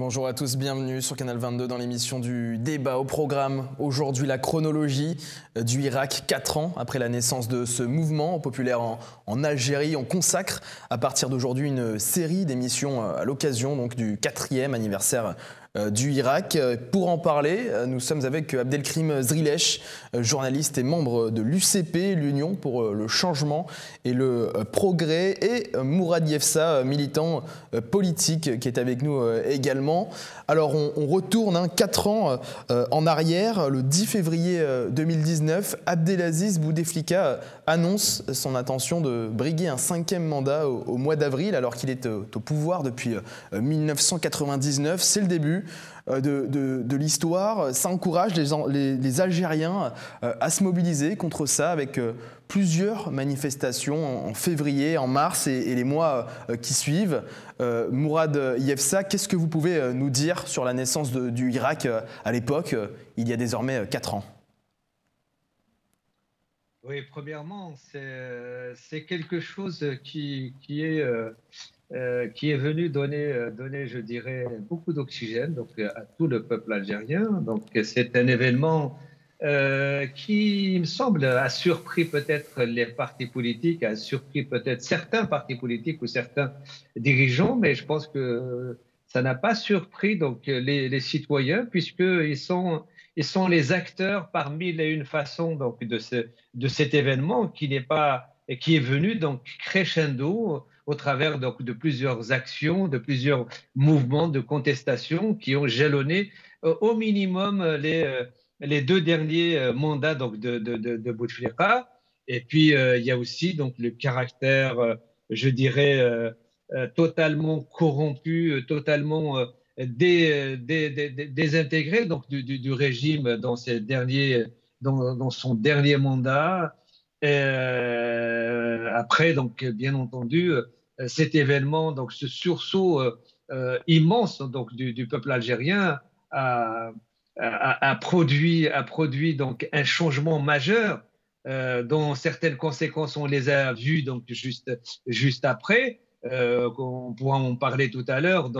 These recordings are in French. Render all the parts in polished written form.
Bonjour à tous, bienvenue sur Canal 22 dans l'émission du débat. Au programme aujourd'hui la chronologie du Irak, 4 ans après la naissance de ce mouvement populaire en Algérie. On consacre à partir d'aujourd'hui une série d'émissions à l'occasion donc du 4e anniversaire du Irak. Pour en parler, nous sommes avec Abdelkrim Zrilech, journaliste et membre de l'UCP, l'Union pour le changement et le progrès, et Mourad Yefsa, militant politique, qui est avec nous également. Alors on retourne 4 ans en arrière. Le 10 février 2019, Abdelaziz Bouteflika annonce son intention de briguer un 5e mandat au mois d'avril, alors qu'il est au pouvoir depuis 1999. C'est le début de l'histoire. Ça encourage les Algériens à se mobiliser contre ça, avec plusieurs manifestations en février, en mars et les mois qui suivent. Mourad Yefsa, qu'est-ce que vous pouvez nous dire sur la naissance du Irak à l'époque, il y a désormais 4 ans? Oui, premièrement, c'est quelque chose qui est venu donner, je dirais, beaucoup d'oxygène donc, à tout le peuple algérien. Donc, c'est un événement qui, il me semble, a surpris peut-être les partis politiques, a surpris peut-être certains partis politiques ou certains dirigeants, mais je pense que ça n'a pas surpris donc, les citoyens, puisqu'ils sont les acteurs par mille et une façons donc, de cet événement qui est venu donc, crescendo au travers donc, de plusieurs actions, de plusieurs mouvements de contestation qui ont jalonné au minimum les 2 derniers mandats donc, de Bouteflika. Et puis, il y a aussi donc, le caractère, je dirais, totalement corrompu, totalement désintégré donc, du régime dans son dernier mandat. Après, donc, bien entendu, cet événement, donc, ce sursaut immense donc, du peuple algérien a produit donc, un changement majeur dont certaines conséquences, on les a vues donc, juste après. On pourra en parler tout à l'heure.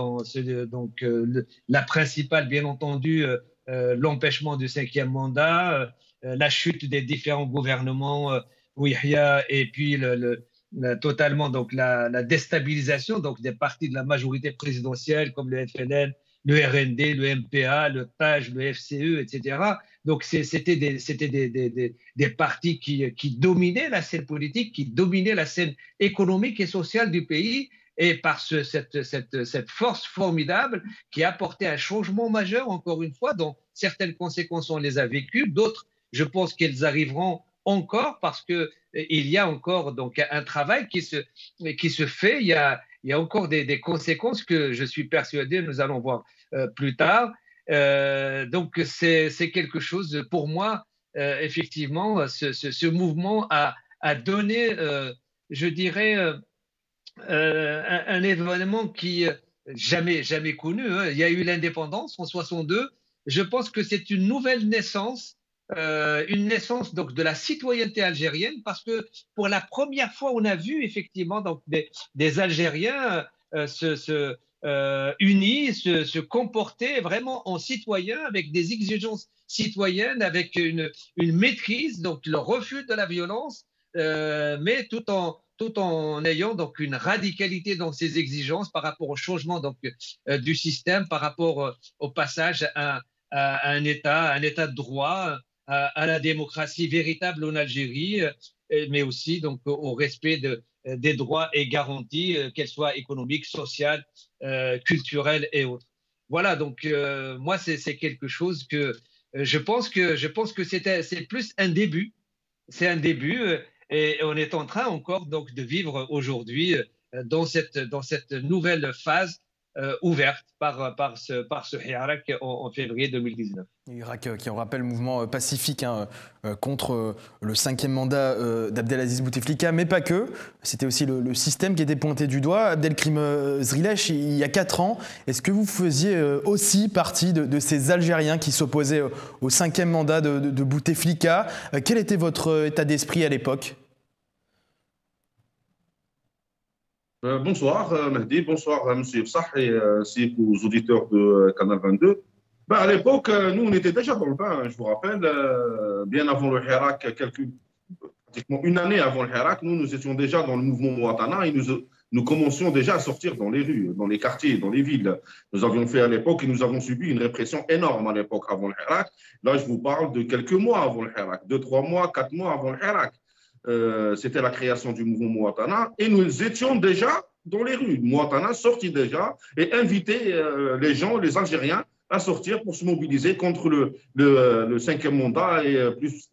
La principale, bien entendu, l'empêchement du 5e mandat, la chute des différents gouvernements Ouihia, et puis totalement donc la déstabilisation donc des partis de la majorité présidentielle comme le FLN, le RND, le MPA, le PAJ, le FCE, etc. Donc c'était des partis qui dominaient la scène politique, qui dominaient la scène économique et sociale du pays, et par cette force formidable qui a apporté un changement majeur, encore une fois, dont certaines conséquences on les a vécues, d'autres je pense qu'elles arriveront encore, parce qu'il y a encore donc, un travail qui se fait. Il y a encore des conséquences que je suis persuadé nous allons voir plus tard. Donc c'est quelque chose, pour moi, effectivement, ce mouvement a donné, je dirais, un événement qui jamais connu. Il y a eu l'indépendance en 62. Je pense que c'est une nouvelle naissance. Une naissance donc de la citoyenneté algérienne, parce que pour la première fois on a vu effectivement donc des Algériens unis, se comporter vraiment en citoyens, avec des exigences citoyennes, avec une maîtrise, donc le refus de la violence, mais tout en ayant donc une radicalité dans ses exigences par rapport au changement donc du système, par rapport au passage à un État de droit, à la démocratie véritable en Algérie, mais aussi donc au respect des droits et garanties, qu'elles soient économiques, sociales, culturelles et autres. Voilà, donc moi c'est quelque chose que je pense que c'est plus un début. C'est un début, et on est en train encore donc de vivre aujourd'hui dans cette nouvelle phase ouverte par ce Hirak en février 2019. Irak, qui, on rappelle, mouvement pacifique contre le 5e mandat d'Abdelaziz Bouteflika, mais pas que. C'était aussi le système qui était pointé du doigt. Abdelkrim Zrilech, il y a 4 ans, est-ce que vous faisiez aussi partie de ces Algériens qui s'opposaient au 5e mandat de Bouteflika? Quel était votre état d'esprit à l'époque? Bonsoir Mehdi, bonsoir Monsieur Fsah et ainsi qu'aux auditeurs de Canal 22. Ben, à l'époque, nous on était déjà dans le bain, hein, je vous rappelle, bien avant le Hirak, pratiquement une année avant le Hirak, nous étions déjà dans le mouvement Mouatana et nous commencions déjà à sortir dans les rues, dans les quartiers, dans les villes. Nous avions fait à l'époque et nous avons subi une répression énorme à l'époque avant le Hirak. Là, je vous parle de quelques mois avant le Hirak, 2, 3 mois, 4 mois avant le Hirak. C'était la création du mouvement Mouatana et nous étions déjà dans les rues. Mouatana sortit déjà et invitait les gens, les Algériens, à sortir pour se mobiliser contre le cinquième mandat et plus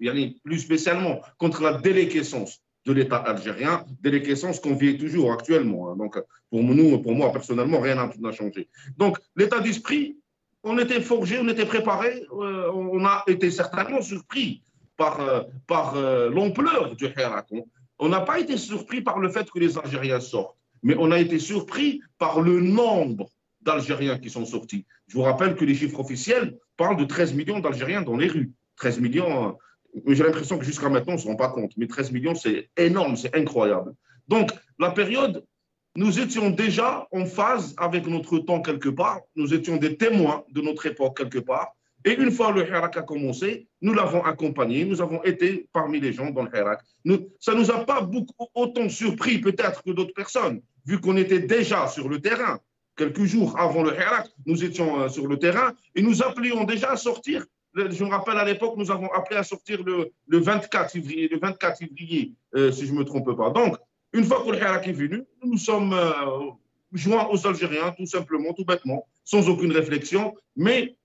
spécialement contre la déliquescence de l'État algérien, déliquescence qu'on vit toujours actuellement. Hein. Donc, pour moi, personnellement, rien n'a changé. Donc, l'état d'esprit, on était forgé, on était préparé, on a été certainement surpris par l'ampleur du Hirak. On n'a pas été surpris par le fait que les Algériens sortent, mais on a été surpris par le nombre d'Algériens qui sont sortis. Je vous rappelle que les chiffres officiels parlent de 13 millions d'Algériens dans les rues. 13 millions, j'ai l'impression que jusqu'à maintenant, on ne se rend pas compte, mais 13 millions, c'est énorme, c'est incroyable. Donc, la période, nous étions déjà en phase avec notre temps quelque part, nous étions des témoins de notre époque quelque part, et une fois le Hirak a commencé, nous l'avons accompagné, nous avons été parmi les gens dans le Hirak. Ça ne nous a pas autant surpris peut-être que d'autres personnes, vu qu'on était déjà sur le terrain. Quelques jours avant le Hirak, nous étions sur le terrain et nous appelions déjà à sortir. Je me rappelle à l'époque, nous avons appelé à sortir le 24 février, si je ne me trompe pas. Donc, une fois que le Hirak est venu, nous sommes joints aux Algériens, tout simplement, tout bêtement, sans aucune réflexion, mais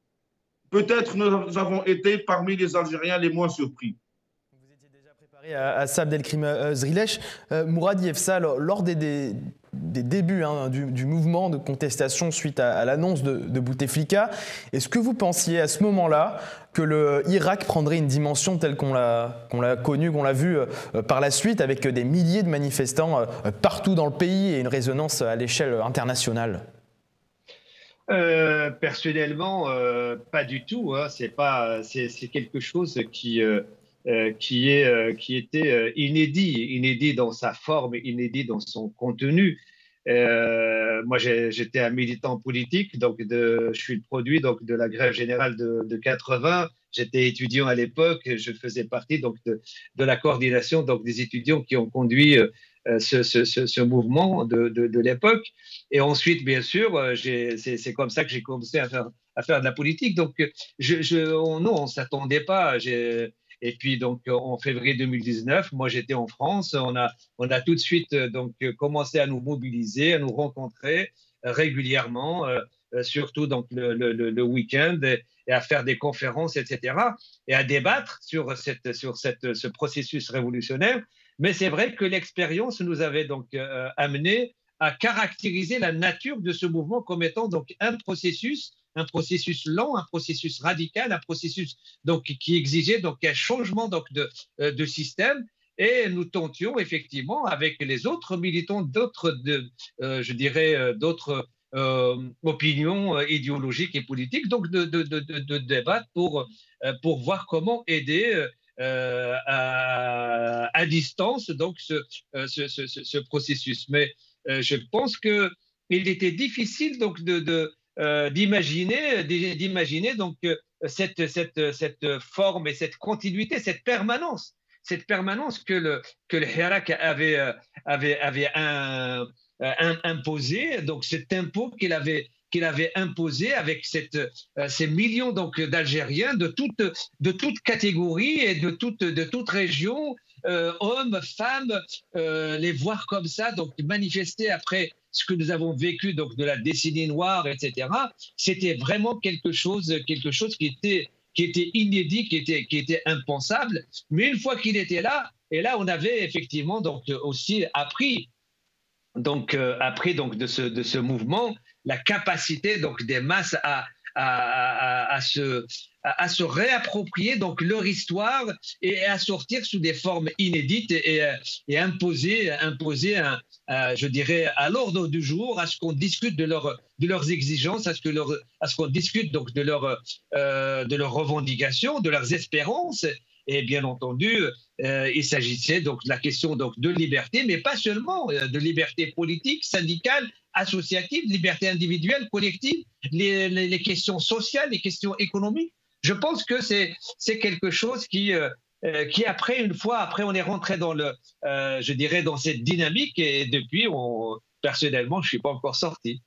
peut-être nous avons été parmi les Algériens les moins surpris. Vous étiez déjà préparé à ça, Abdelkrim Zrilech. Mourad Yefsa, lors des débuts du mouvement de contestation suite à l'annonce de Bouteflika, est-ce que vous pensiez à ce moment-là que le Hirak prendrait une dimension telle qu'on l'a connue, qu'on l'a vue par la suite, avec des milliers de manifestants partout dans le pays et une résonance à l'échelle internationale ? Personnellement, pas du tout. Hein. C'est quelque chose qui était inédit dans sa forme, inédit dans son contenu. Moi, j'étais un militant politique, donc je suis le produit donc de la grève générale de 80. J'étais étudiant à l'époque, je faisais partie donc de la coordination donc des étudiants qui ont conduit ce mouvement de l'époque. Et ensuite, bien sûr, c'est comme ça que j'ai commencé à faire de la politique. Donc, on ne s'attendait pas. Et puis, donc, en février 2019, moi, j'étais en France. On a tout de suite donc, commencé à nous mobiliser, à nous rencontrer régulièrement, surtout donc, le week-end, et à faire des conférences, etc., et à débattre sur ce processus révolutionnaire. Mais c'est vrai que l'expérience nous avait donc amené à caractériser la nature de ce mouvement comme étant donc un processus lent, un processus radical, un processus donc qui exigeait donc un changement donc de système. Et nous tentions effectivement avec les autres militants d'autres opinions idéologiques et politiques, donc de débattre pour voir comment aider à distance donc ce processus. Mais je pense qu'il était difficile donc d'imaginer donc cette forme et cette continuité, cette permanence que le Hirak avait imposé, donc cet impôt qu'il avait imposé avec ces millions donc d'Algériens de toute catégorie et de toute région, hommes, femmes, les voir comme ça, donc manifester après ce que nous avons vécu donc de la décennie noire, etc. C'était vraiment quelque chose qui était inédit, qui était impensable. Mais une fois qu'il était là, et là on avait effectivement donc aussi appris de ce mouvement la capacité donc des masses à se réapproprier donc leur histoire et à sortir sous des formes inédites et imposer je dirais à l'ordre du jour, à ce qu'on discute de leurs exigences, à ce qu'on discute donc de leurs revendications, de leurs espérances. Et bien entendu, il s'agissait donc de la question donc, de liberté, mais pas seulement de liberté politique, syndicale, associative, liberté individuelle, collective, les questions sociales, les questions économiques. Je pense que c'est quelque chose qui après, une fois, après, on est rentré dans je dirais, dans cette dynamique et depuis, personnellement, je ne suis pas encore sorti.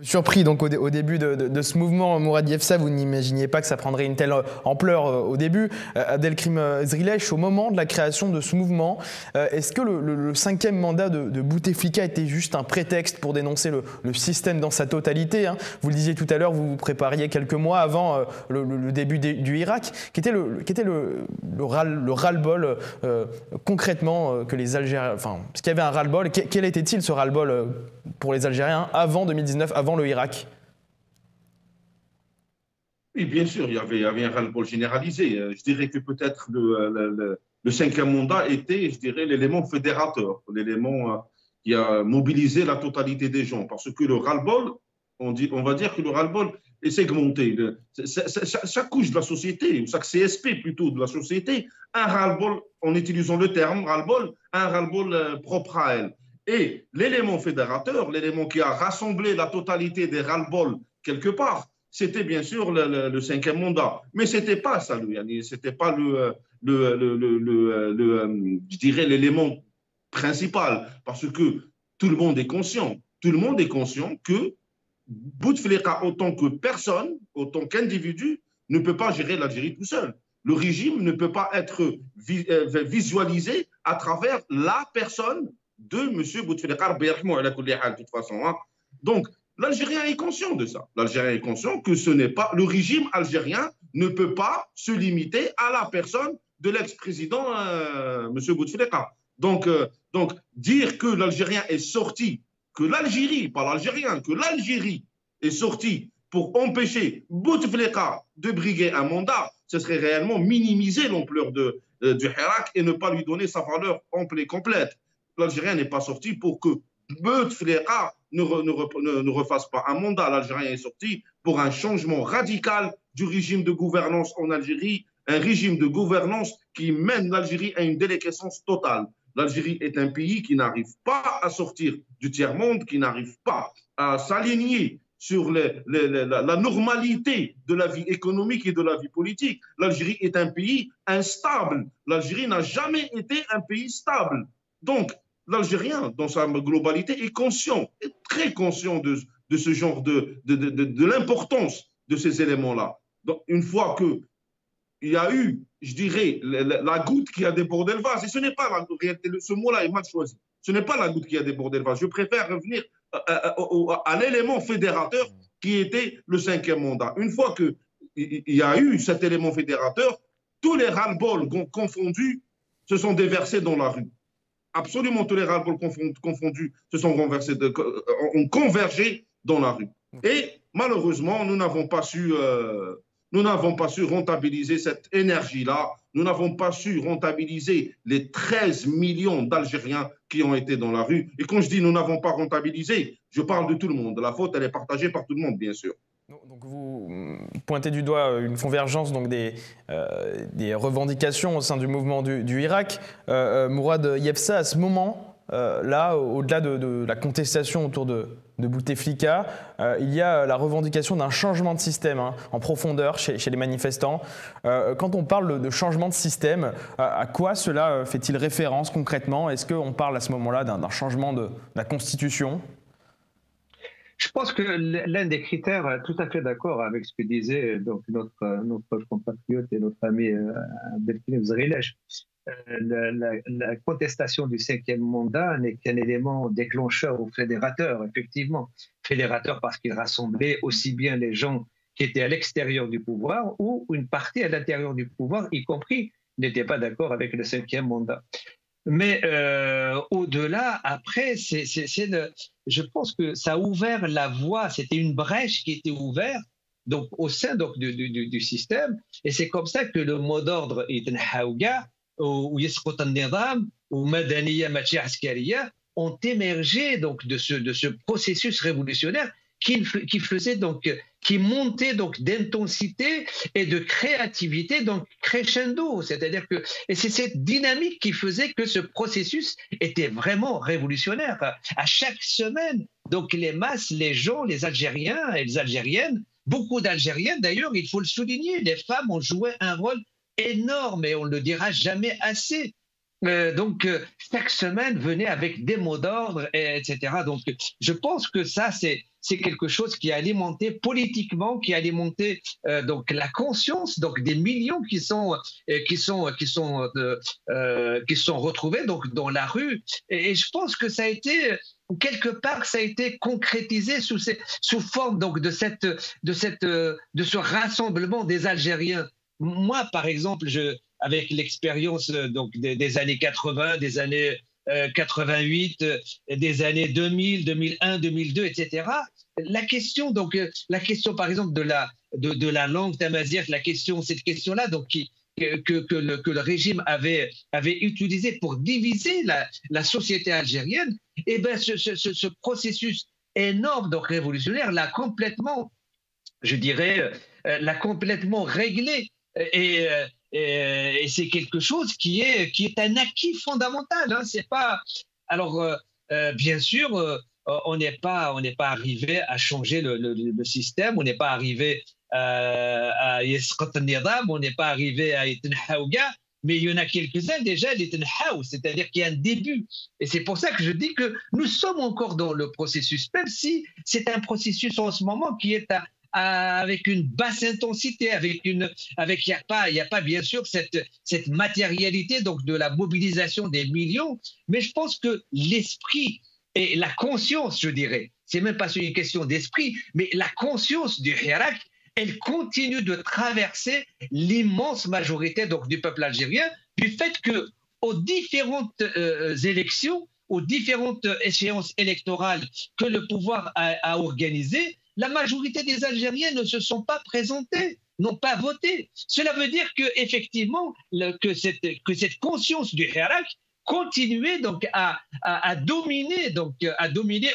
Surpris donc au début de ce mouvement, Mourad Yefsa, vous n'imaginiez pas que ça prendrait une telle ampleur au début. Abdelkrim Zrilech, au moment de la création de ce mouvement, est-ce que le 5e mandat de Bouteflika était juste un prétexte pour dénoncer le système dans sa totalité, hein? Vous le disiez tout à l'heure, vous vous prépariez quelques mois avant le début du Irak. Qu'était le ras-le-bol concrètement que les Algériens... Enfin, est-ce qu'il y avait un ras-le-bol? Quel était-il ce ras-le-bol pour les Algériens avant 2019, avant le Irak? Oui, bien sûr, il y avait un ras-le-bol généralisé. Je dirais que peut-être le 5e mandat était, je dirais, l'élément fédérateur, l'élément qui a mobilisé la totalité des gens. Parce que le ras-le-bol, on va dire que le ras-le-bol est segmenté. Chaque couche de la société, ou chaque CSP plutôt de la société, un ras-le-bol, en utilisant le terme ras-le-bol, un ras-le-bol propre à elle. Et l'élément fédérateur, l'élément qui a rassemblé la totalité des ras-le-bol quelque part, c'était bien sûr le 5e mandat. Mais ce n'était pas ça, ce n'était pas je dirais, l'élément principal. Parce que tout le monde est conscient que Bouteflika, autant que personne, autant qu'individu, ne peut pas gérer l'Algérie tout seul. Le régime ne peut pas être visualisé à travers la personne de M. Bouteflika, de toute façon. Hein. Donc, l'Algérien est conscient de ça. L'Algérien est conscient que ce n'est pas... Le régime algérien ne peut pas se limiter à la personne de l'ex-président M. Bouteflika. Donc, dire que l'Algérien est sorti, que l'Algérie, pas l'Algérien, que l'Algérie est sortie pour empêcher Bouteflika de briguer un mandat, ce serait réellement minimiser l'ampleur du Hirak et ne pas lui donner sa valeur ample et complète. L'Algérien n'est pas sorti pour que Bouteflika ne refasse pas un mandat. L'Algérien est sorti pour un changement radical du régime de gouvernance en Algérie, un régime de gouvernance qui mène l'Algérie à une déliquescence totale. L'Algérie est un pays qui n'arrive pas à sortir du tiers-monde, qui n'arrive pas à s'aligner sur la normalité de la vie économique et de la vie politique. L'Algérie est un pays instable. L'Algérie n'a jamais été un pays stable. Donc, l'Algérien, dans sa globalité, est conscient, est très conscient de ce genre de l'importance de ces éléments-là. Donc, une fois qu'il y a eu, je dirais, la goutte qui a débordé le vase, et ce n'est pas la réalité, ce mot-là est mal choisi, ce n'est pas la goutte qui a débordé le vase, je préfère revenir à l'élément fédérateur qui était le 5e mandat. Une fois qu'il y a eu cet élément fédérateur, tous les ras-le-bol confondus se sont déversés dans la rue. Absolument tous les ras-le-bol confondus ont convergé dans la rue. Et malheureusement, nous n'avons pas su rentabiliser cette énergie-là. Nous n'avons pas su rentabiliser les 13 millions d'Algériens qui ont été dans la rue. Et quand je dis nous n'avons pas rentabilisé, je parle de tout le monde. La faute, elle est partagée par tout le monde, bien sûr. Donc vous pointez du doigt une convergence donc des revendications au sein du mouvement du Irak. Mourad Yefsa, à ce moment-là, au-delà de la contestation autour de Bouteflika, il y a la revendication d'un changement de système en profondeur chez les manifestants. Quand on parle de changement de système, à quoi cela fait-il référence concrètement? Est-ce qu'on parle à ce moment-là d'un changement de la Constitution? Je pense que l'un des critères, tout à fait d'accord avec ce que disait donc notre compatriote et notre ami Abdelkrim Zrilech, la contestation du 5e mandat n'est qu'un élément déclencheur ou fédérateur, effectivement. Fédérateur parce qu'il rassemblait aussi bien les gens qui étaient à l'extérieur du pouvoir ou une partie à l'intérieur du pouvoir, y compris, n'était pas d'accord avec le 5e mandat. Mais au-delà, après, je pense que ça a ouvert la voie, c'était une brèche qui était ouverte donc, au sein donc, du système. Et c'est comme ça que le mot d'ordre Ibn Hawga, ou Yesqut al-Nidam, ou Madaniya Machi Askariya, ont émergé donc, de ce processus révolutionnaire qui faisait donc, qui montait donc d'intensité et de créativité donc crescendo. C'est-à-dire que et c'est cette dynamique qui faisait que ce processus était vraiment révolutionnaire. À chaque semaine, donc les masses, les gens, les Algériens et les Algériennes, beaucoup d'Algériens d'ailleurs, il faut le souligner, les femmes ont joué un rôle énorme et on ne le dira jamais assez. Chaque semaine venait avec des mots d'ordre, etc. Donc, je pense que ça, c'est quelque chose qui a alimenté politiquement, qui a alimenté donc la conscience donc des millions qui sont retrouvés donc dans la rue. Et je pense que ça a été quelque part, ça a été concrétisé sous forme donc de ce rassemblement des Algériens. Moi, par exemple, avec l'expérience donc des années 80, des années 88, des années 2000, 2001, 2002, etc. La question par exemple de la langue tamazight, cette question-là donc que le régime avait utilisé pour diviser la société algérienne, et ben ce processus énorme donc révolutionnaire l'a complètement, je dirais, l'a complètement réglé. Et c'est quelque chose qui est un acquis fondamental. Hein. C'est pas. Alors, bien sûr, on n'est pas arrivé à changer le système, on n'est pas arrivé à yesqat al-nizam, on n'est pas arrivé à Itnhaouga, mais il y en a quelques-uns déjà, l'Itnhaou, c'est-à-dire qu'il y a un début. Et c'est pour ça que je dis que nous sommes encore dans le processus, même si c'est un processus en ce moment qui est avec une basse intensité, il y a pas bien sûr cette matérialité donc de la mobilisation des millions, mais je pense que l'esprit et la conscience, je dirais, c'est même pas une question d'esprit, mais la conscience du Hirak, elle continue de traverser l'immense majorité donc du peuple algérien, du fait que aux différentes élections, aux différentes échéances électorales que le pouvoir a organisées, la majorité des Algériens ne se sont pas présentés, n'ont pas voté. Cela veut dire qu'effectivement, que cette conscience du Hirak continuait donc à dominer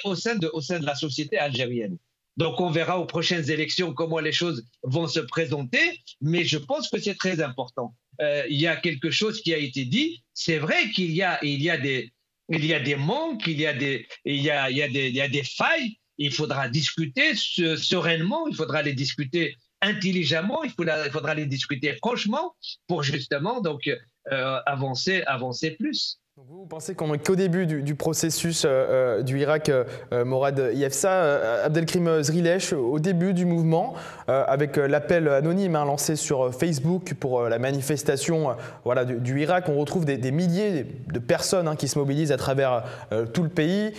au sein de la société algérienne. Donc on verra aux prochaines élections comment les choses vont se présenter, mais je pense que c'est très important. Il y a quelque chose qui a été dit. C'est vrai qu'il y a des manques, il y a des failles. Il faudra discuter sereinement, il faudra les discuter intelligemment, il faudra les discuter franchement pour justement donc avancer plus. Donc vous pensez qu'on n'est qu'au début du processus du Hirak, Morad Yefsa, Abdelkrim Zrilech, au début du mouvement, avec l'appel anonyme lancé sur Facebook pour la manifestation du Hirak. On retrouve des milliers de personnes qui se mobilisent à travers tout le pays.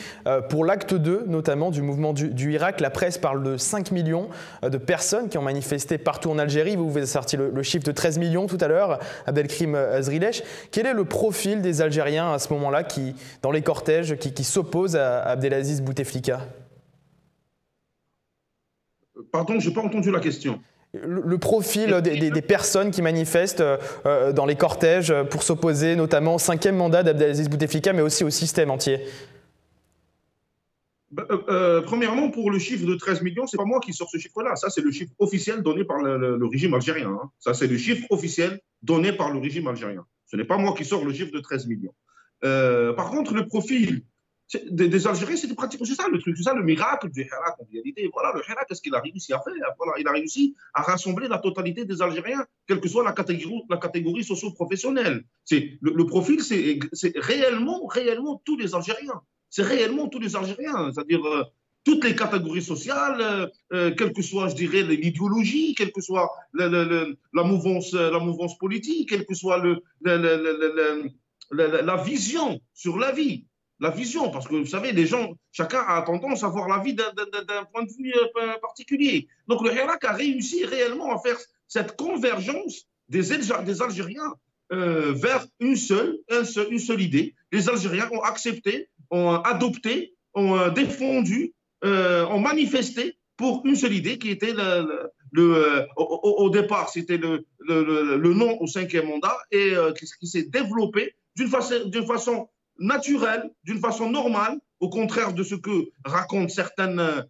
Pour l'acte 2, notamment, du mouvement du Hirak, la presse parle de 5 millions de personnes qui ont manifesté partout en Algérie. Vous avez sorti le chiffre de 13 millions tout à l'heure, Abdelkrim Zrilech. Quel est le profil des Algériens à ce moment-là, dans les cortèges, qui s'opposent à Abdelaziz Bouteflika? Pardon, je n'ai pas entendu la question. Le profil des personnes qui manifestent dans les cortèges pour s'opposer notamment au 5e mandat d'Abdelaziz Bouteflika, mais aussi au système entier. Premièrement, pour le chiffre de 13 millions, ce n'est pas moi qui sors ce chiffre-là. Ça, c'est le chiffre officiel donné par le régime algérien. Hein. Ça, c'est le chiffre officiel donné par le régime algérien. Ce n'est pas moi qui sors le chiffre de 13 millions. Par contre, le profil des Algériens, c'est pratiquement ça le truc, c'est ça le miracle du Hirak en réalité. Voilà, le Hirak, qu'est-ce qu'il a réussi à faire? Voilà, il a réussi à rassembler la totalité des Algériens, quelle que soit la catégorie socio-professionnelle. Le profil, c'est réellement tous les Algériens. C'est réellement tous les Algériens, c'est-à-dire toutes les catégories sociales, quelle que soit, je dirais, l'idéologie, quelle que soit la mouvance politique, quelle que soit la vision sur la vie. La vision, parce que vous savez, les gens, chacun a tendance à voir la vie d'un point de vue particulier. Donc le Hirak a réussi réellement à faire cette convergence des Algériens vers une seule idée. Les Algériens ont accepté, ont adopté, ont défendu, ont manifesté pour une seule idée qui était au départ, c'était le non au 5e mandat et qui s'est développé d'une façon naturelle, d'une façon normale, au contraire de ce que racontent certaines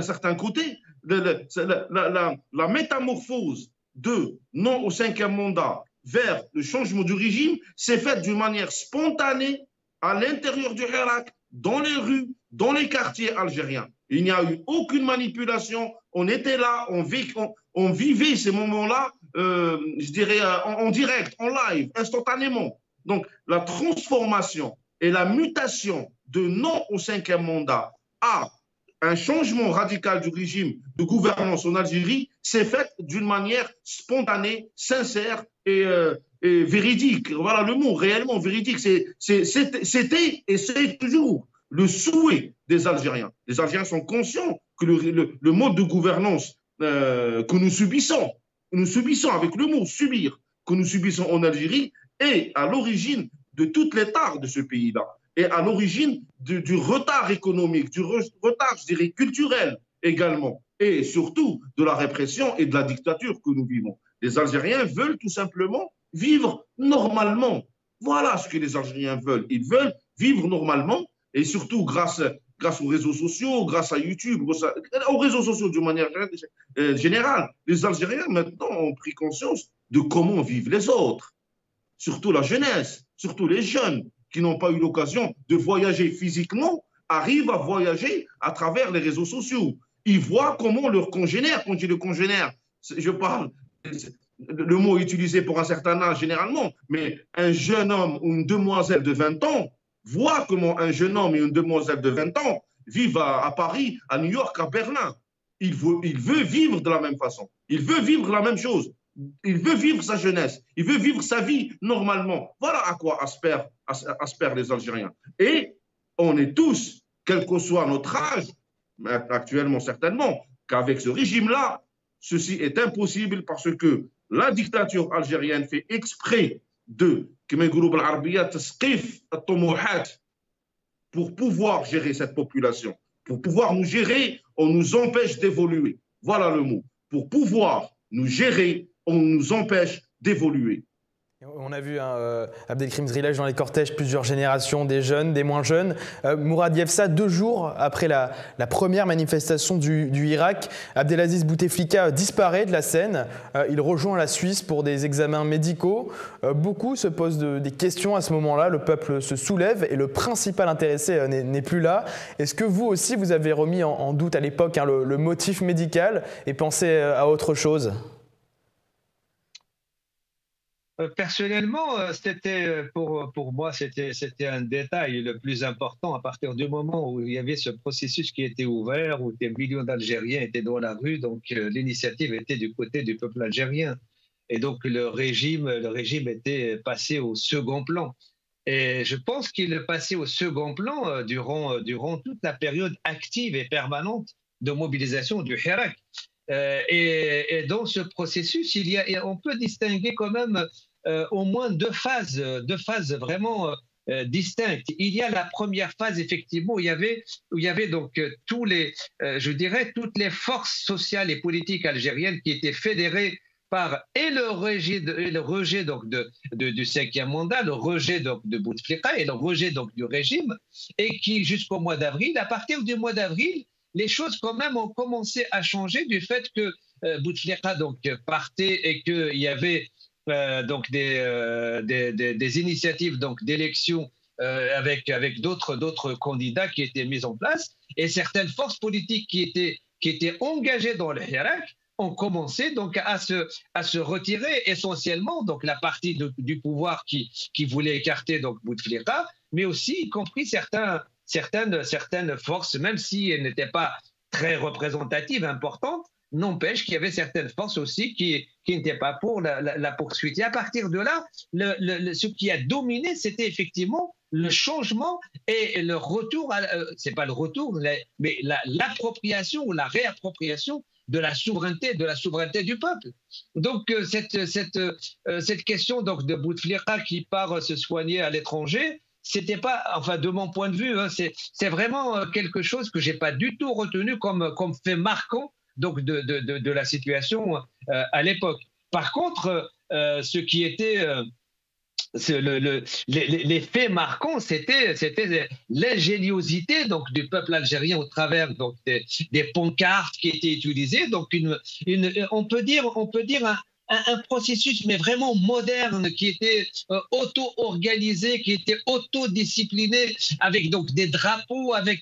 certains côtés. La métamorphose de non au cinquième mandat vers le changement du régime s'est faite d'une manière spontanée à l'intérieur du Hirak, dans les rues, dans les quartiers algériens. Il n'y a eu aucune manipulation. On était là, on vivait ces moments-là, je dirais, en direct, en live, instantanément. Donc, la transformation et la mutation de non au cinquième mandat à un changement radical du régime de gouvernance en Algérie s'est faite d'une manière spontanée, sincère et véridique. Voilà le mot, réellement véridique. C'était et c'est toujours le souhait des Algériens. Les Algériens sont conscients que le mode de gouvernance que nous subissons avec le mot subir, que nous subissons en Algérie, est à l'origine de toutes les tares de ce pays-là, et à l'origine du retard économique, du retard, je dirais, culturel également, et surtout de la répression et de la dictature que nous vivons. Les Algériens veulent tout simplement vivre normalement. Voilà ce que les Algériens veulent. Ils veulent vivre normalement, et surtout grâce aux réseaux sociaux, grâce à YouTube, aux réseaux sociaux d'une manière générale. Les Algériens maintenant ont pris conscience de comment vivent les autres, surtout la jeunesse, surtout les jeunes qui n'ont pas eu l'occasion de voyager physiquement, arrivent à voyager à travers les réseaux sociaux. Ils voient comment leurs congénères, quand je dis le congénère, je parle, le mot est utilisé pour un certain âge généralement, mais un jeune homme ou une demoiselle de 20 ans voit comment un jeune homme et une demoiselle de 20 ans vivent à Paris, à New York, à Berlin. Il veut vivre de la même façon. Il veut vivre la même chose. Il veut vivre sa jeunesse. Il veut vivre sa vie normalement. Voilà à quoi aspirent les Algériens. Et on est tous, quel que soit notre âge, actuellement certainement, qu'avec ce régime-là, ceci est impossible parce que la dictature algérienne fait exprès de pour pouvoir gérer cette population. Pour pouvoir nous gérer, on nous empêche d'évoluer. Voilà le mot. Pour pouvoir nous gérer, on nous empêche d'évoluer. On a vu Abdelkrim Zrilej dans les cortèges, plusieurs générations, des jeunes, des moins jeunes. Mourad Yefsa, 2 jours après la première manifestation du Hirak, Abdelaziz Bouteflika disparaît de la scène. Il rejoint la Suisse pour des examens médicaux. Beaucoup se posent des questions à ce moment-là. Le peuple se soulève et le principal intéressé n'est plus là. Est-ce que vous aussi, vous avez remis en doute à l'époque le motif médical et pensé à autre chose ? Personnellement, c'était pour moi, c'était un détail le plus important à partir du moment où il y avait ce processus qui était ouvert, où des millions d'Algériens étaient dans la rue, donc l'initiative était du côté du peuple algérien. Et donc le régime était passé au second plan. Et je pense qu'il est passé au second plan durant toute la période active et permanente de mobilisation du Hirak. Et dans ce processus, on peut distinguer quand même au moins deux phases vraiment distinctes. Il y a la première phase, effectivement, où il y avait donc toutes les forces sociales et politiques algériennes qui étaient fédérées par le rejet donc du cinquième mandat, le rejet donc de Bouteflika et le rejet donc du régime, et qui jusqu'au mois d'avril, à partir du mois d'avril, les choses quand même ont commencé à changer du fait que Bouteflika donc partait et qu'il y avait donc des initiatives donc d'élections avec d'autres candidats qui étaient mises en place, et certaines forces politiques qui étaient engagées dans le Hirak ont commencé donc à se retirer, essentiellement donc la partie du pouvoir qui voulait écarter donc Bouteflika, mais aussi y compris certaines forces, même si elles n'étaient pas très représentatives, importantes, n'empêche qu'il y avait certaines forces aussi qui n'étaient pas pour la poursuite. Et à partir de là, ce qui a dominé, c'était effectivement le changement et le retour, c'est pas le retour, mais l'appropriation ou la réappropriation de la souveraineté du peuple. Donc cette question donc de Bouteflika qui part se soigner à l'étranger, c'était pas, enfin de mon point de vue, hein, c'est vraiment quelque chose que j'ai pas du tout retenu comme fait marquant donc de la situation à l'époque. Par contre, ce qui était les faits marquants, c'était l'ingéniosité donc du peuple algérien au travers donc des pancartes qui étaient utilisées. Donc on peut dire un processus mais vraiment moderne qui était auto-organisé, qui était autodiscipliné, avec donc des drapeaux, avec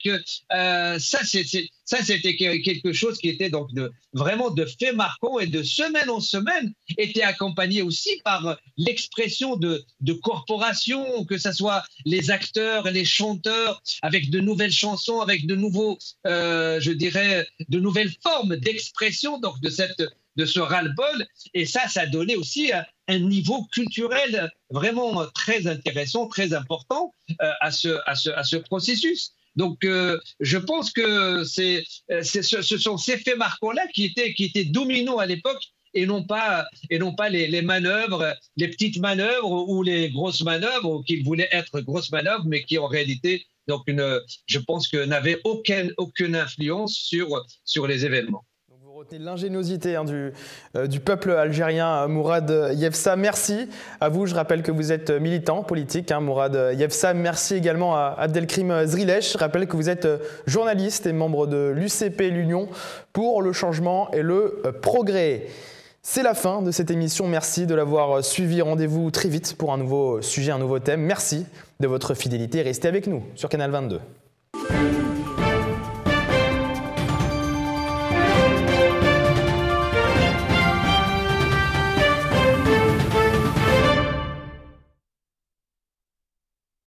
ça c'était quelque chose qui était donc vraiment de faits marquants, et de semaine en semaine était accompagné aussi par l'expression de corporations, que ce soit les acteurs et les chanteurs, avec de nouvelles chansons, avec de nouveaux, je dirais, de nouvelles formes d'expression donc de ce ras-le-bol. Et ça donnait aussi un niveau culturel vraiment très intéressant, très important à ce processus. Donc, je pense que ce sont ces faits marquants-là qui étaient dominants à l'époque, et non pas les manœuvres, les petites manœuvres ou les grosses manœuvres, qui voulaient être grosses manœuvres, mais qui en réalité, donc je pense que n'avaient aucune influence sur les événements. Vous retenez l'ingéniosité du peuple algérien, Mourad Yefsa. Merci à vous. Je rappelle que vous êtes militant politique, Mourad Yefsa. Merci également à Abdelkrim Zrilech. Je rappelle que vous êtes journaliste et membre de l'UCP, l'Union pour le changement et le progrès. C'est la fin de cette émission. Merci de l'avoir suivi. Rendez-vous très vite pour un nouveau sujet, un nouveau thème. Merci de votre fidélité. Restez avec nous sur Canal 22.